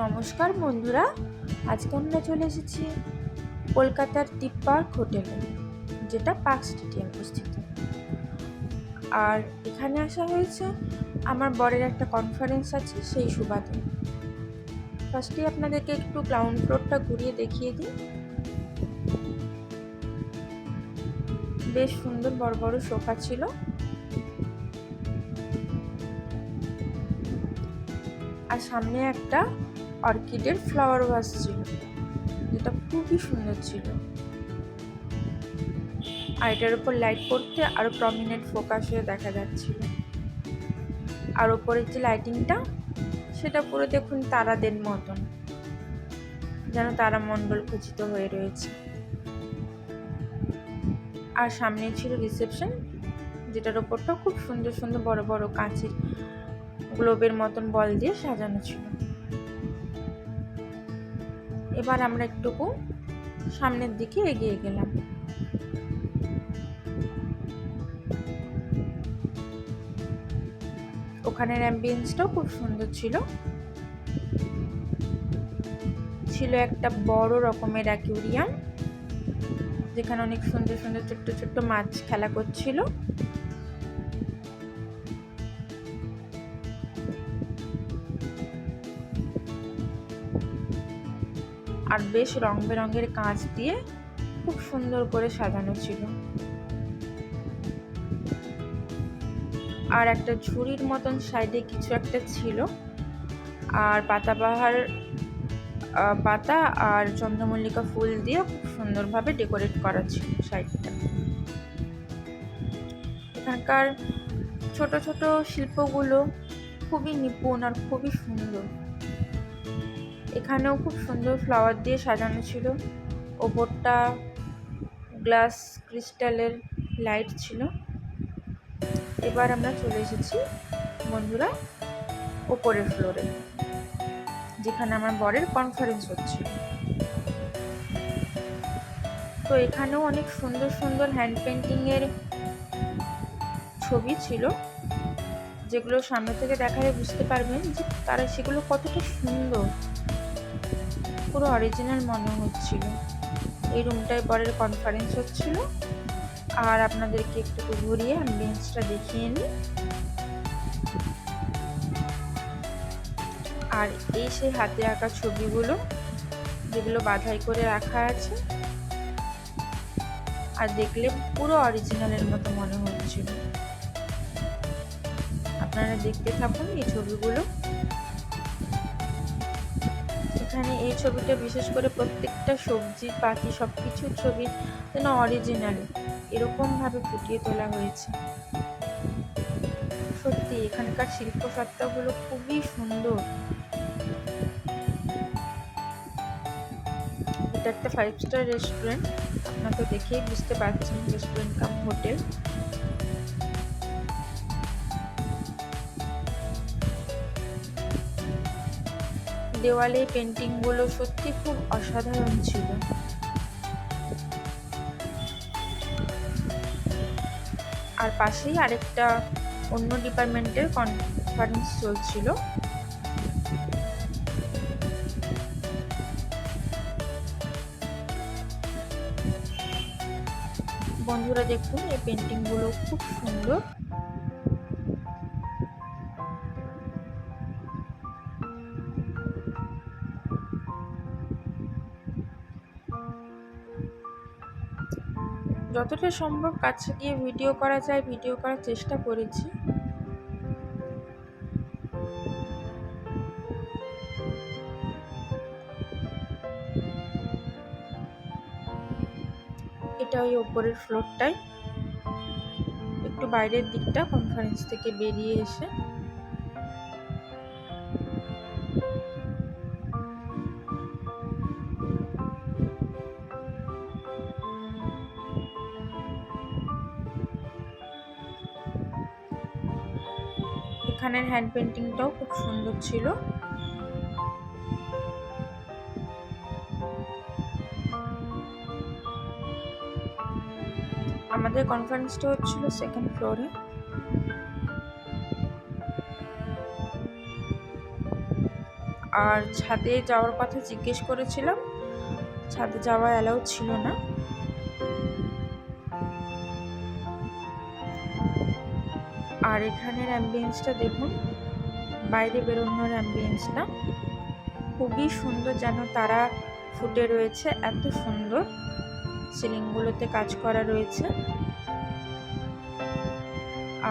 নমস্কার বন্ধুরা, আজকে আমরা চলে এসেছি কলকাতার দ্বীপ পার্ক হোটেলে, যেটা পার্ক স্ট্রিটে অবস্থিত। আর এখানে আসা হয়েছে আমার বরের একটা কনফারেন্স আছে, সেই সুবাদে। ফার্স্টে আপনাদেরকে একটু গ্রাউন্ড ফ্লোরটা ঘুরিয়ে দেখিয়ে দিই। বেশ সুন্দর বড় বড় সোফা ছিল, আর সামনে একটা অর্কিডের ফ্লাওয়ার ভাস ছিল, যেটা খুবই সুন্দর ছিল। আর এটার উপর লাইট পড়তে আরো প্রমিনেন্ট ফোকাস হয়ে দেখা যাচ্ছিল। আর ওপরের যে লাইটিংটা, সেটা পুরো দেখুন তারাদের মতন, যেন তারামণ্ডল খচিত হয়ে রয়েছে। আর সামনে ছিল রিসেপশন, যেটার ওপরটা খুব সুন্দর সুন্দর বড় বড় কাঁচের গ্লোবের মতন বল দিয়ে সাজানো ছিল। এবার আমরা একটুকু সামনের দিকে এগিয়ে গেলাম। ওখানের অ্যাম্বিয়েন্সটাও খুব সুন্দর ছিল। ছিল একটা বড় রকমের অ্যাকুয়ারিয়াম, যেখানে অনেক সুন্দর সুন্দর ছোট্ট ছোট্ট মাছ খেলা করছিল। আর বেশ রং বেরঙের কাঁচ দিয়ে খুব সুন্দর করে সাজানো ছিল। আর একটা ঝুড়ির মতন সাইডে কিছু একটা ছিল, আর পাতাবাহার পাতা আর চন্দ্রমল্লিকা ফুল দিয়ে খুব সুন্দরভাবে ডেকোরেট করা ছিল সাইডটা। এখানকার ছোট ছোট শিল্পগুলো খুবই নিপুণ আর খুবই সুন্দর। এখানেও খুব সুন্দর ফ্লাওয়ার দিয়ে সাজানো ছিল। ওপরটা গ্লাস ক্রিস্টালের লাইট ছিল। এবার আমরা চলে এসেছি বন্ধুরা ওপরের ফ্লোরে, যেখানে আমার বরের কনফারেন্স হচ্ছিল। তো এখানেও অনেক সুন্দর সুন্দর হ্যান্ড পেন্টিংয়ের ছবি ছিল, যেগুলো সামনে থেকে দেখালে বুঝতে পারবেন যে তারা সেগুলো কতটা সুন্দর, পুরো অরিজিনাল মনে হচ্ছিল। এই রুমটায় বরের কনফারেন্স হচ্ছিল। আর আপনাদেরকে একটু ঘুরিয়ে অ্যাম্বিয়েন্সটা দেখিয়ে নিই। আর এই সেই হাতে আঁকা ছবিগুলো, যেগুলো বাঁধাই করে রাখা আছে, আর দেখলে পুরো অরিজিনালের মতো মনে হচ্ছিল। আপনারা দেখতে থাকুন এই ছবিগুলো। এখানে এই ছবিটা বিশেষ করে প্রত্যেকটা সবজি পাখি সবকিছুর ছবি যেন অরিজিনাল এরকমভাবে ফুটিয়ে তোলা হয়েছে। সত্যি এখানকার শিল্পসত্তাগুলো খুবই সুন্দর। এটা একটা 5 স্টার রেস্টুরেন্ট, আপনাকে দেখেই বুঝতে পারছেন রেস্টুরেন্ট কাম হোটেল। দেওয়ালে পেন্টিংগুলো সত্যি খুব অসাধারণ ছিল। আর পাশেই আরেকটা অন্য ডিপার্টমেন্টের কনফারেন্স চলছিল। বন্ধুরা দেখুন এই পেন্টিংগুলো খুব সুন্দর। যতটা সম্ভব কাছে গিয়ে ভিডিও করা যায় ভিডিও করার চেষ্টা করেছি। এটা ওই ওপরের ফ্লোরটাই, একটু বাইরের দিকটা কনফারেন্স থেকে বেরিয়ে এসে। এখানের হ্যান্ড পেন্টিংটাও খুব সুন্দর ছিল। আমাদের কনফারেন্সটা হচ্ছিল সেকেন্ড ফ্লোরে। আর ছাদে যাওয়ার কথা জিজ্ঞেস করেছিলাম, ছাদে যাওয়া অ্যালাউ ছিল না। আর এখানের অ্যাম্বিয়েন্সটা দেখুন, বাইরে বেরোনোর অ্যাম্বিয়েন্সটা খুবই সুন্দর, যেন তারা ফুটে রয়েছে, এত সুন্দর। সিলিংগুলোতে কাজ করা রয়েছে।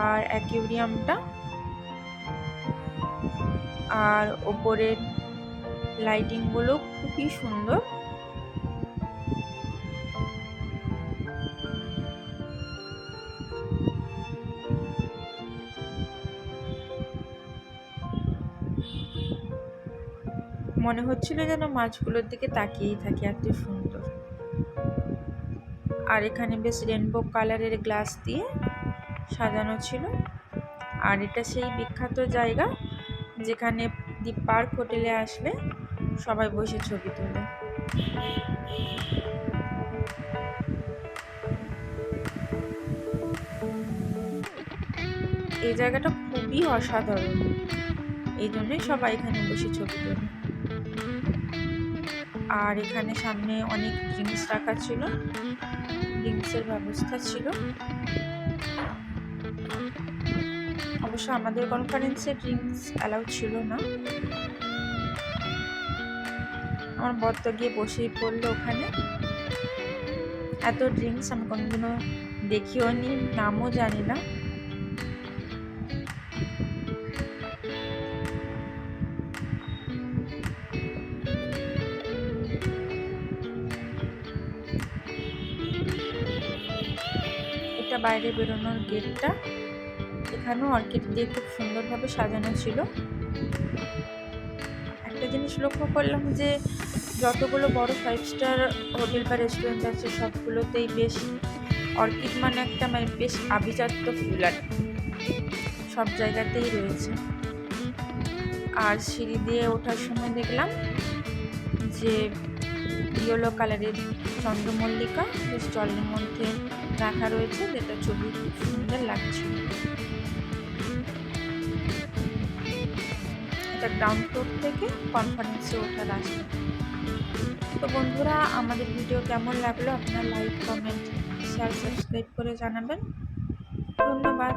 আর অ্যাকুয়ারিয়ামটা আর ওপরের লাইটিংগুলো খুবই সুন্দর। মনে হচ্ছিল যেন মাছগুলোর দিকে তাকিয়েই থাকি, এত সুন্দর। আর এখানে বেশ রেনবো কালারের গ্লাস দিয়ে সাজানো ছিল। আর এটা সেই বিখ্যাত জায়গা যেখানে দি পার্ক হোটেলে আসলে সবাই বসে ছবি তোলে। এই জায়গাটা খুবই অসাধারণ, এই জন্যই সবাই এখানে বসে ছবি তোলে। আর এখানে সামনে অনেক ড্রিঙ্কস রাখা ছিল, ড্রিঙ্কসের ব্যবস্থা ছিল। অবশ্য আমাদের কনফারেন্সে ড্রিঙ্কস অ্যালাউ ছিল না। আমার বর তো গিয়ে বসেই পড়লো ওখানে। এত ড্রিঙ্কস আমি কোনোদিনও দেখিও নি, নামও জানি না। এটা বাইরে বেরোনোর গেটটা। এখানেও অর্কিড দিয়ে খুব সুন্দরভাবে সাজানো ছিল। একটা জিনিস লক্ষ্য করলাম যে যতগুলো বড় 5 স্টার হোটেল বা রেস্টুরেন্ট আছে সবগুলোতেই বেশ অর্কিড মানে একটা বেশ আভিজাত্য ফুল আর সব জায়গাতেই রয়েছে। আর সিঁড়ি দিয়ে ওঠার সময় দেখলাম যে ইয়েলো কালারের চন্দ্রমল্লিকা বেশ জলের মধ্যে রাখা রয়েছে, যেটা ছবি খুব সুন্দর লাগছিল। এটা গ্রাউন্ড ফ্লোর থেকে কনফারেন্সে ওঠার রাস্তা। তো বন্ধুরা, আমাদের ভিডিও কেমন লাগলো আপনারা লাইক, কমেন্ট, শেয়ার, সাবস্ক্রাইব করে জানাবেন। ধন্যবাদ।